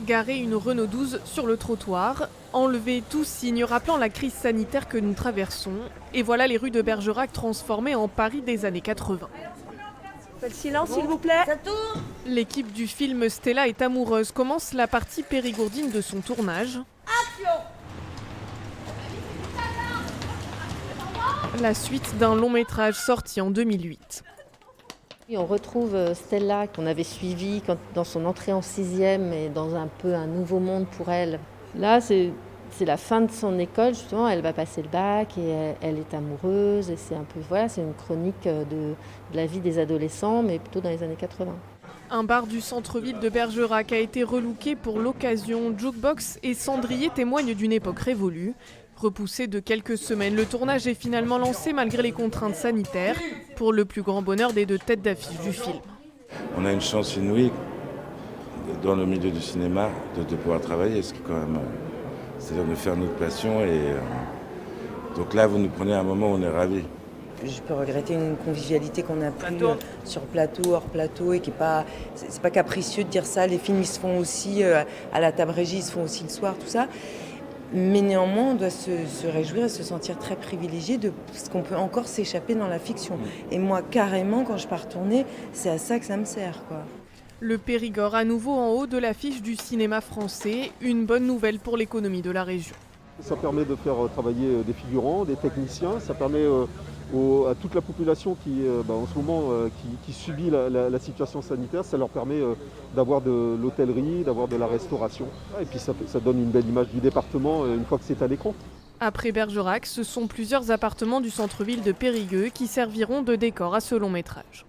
Garer une Renault 12 sur le trottoir, enlever tout signe rappelant la crise sanitaire que nous traversons, et voilà les rues de Bergerac transformées en Paris des années 80. Faites silence s'il vous plaît. L'équipe du film Stella est amoureuse commence la partie périgourdine de son tournage. La suite d'un long métrage sorti en 2008. Et on retrouve Stella qu'on avait suivie dans son entrée en 6e et dans un peu un nouveau monde pour elle. Là, c'est la fin de son école, justement, elle va passer le bac et elle est amoureuse. Et c'est un peu, voilà, c'est une chronique de la vie des adolescents, mais plutôt dans les années 80. Un bar du centre-ville de Bergerac a été relooké pour l'occasion. Jukebox et cendrier témoignent d'une époque révolue. Repoussé de quelques semaines, le tournage est finalement lancé malgré les contraintes sanitaires, pour le plus grand bonheur des deux têtes d'affiche du film. On a une chance inouïe dans le milieu du cinéma de pouvoir travailler, ce qui quand même, c'est-à-dire de faire notre passion. Donc là, vous nous prenez à un moment où on est ravis. Je peux regretter une convivialité qu'on n'a plus sur plateau, hors plateau, et qui est pas, c'est pas capricieux de dire ça. Les films, ils se font aussi à la table régie, ils se font aussi le soir, tout ça. Mais néanmoins, on doit se réjouir et se sentir très privilégié de ce qu'on peut encore s'échapper dans la fiction. Et moi, carrément, quand je pars tourner, c'est à ça que ça me sert, quoi. Le Périgord à nouveau en haut de l'affiche du cinéma français, une bonne nouvelle pour l'économie de la région. Ça permet de faire travailler des figurants, des techniciens, ça permet à toute la population qui, en ce moment, qui subit la situation sanitaire, ça leur permet d'avoir de l'hôtellerie, d'avoir de la restauration. Et puis ça donne une belle image du département une fois que c'est à l'écran. Après Bergerac, ce sont plusieurs appartements du centre-ville de Périgueux qui serviront de décor à ce long métrage.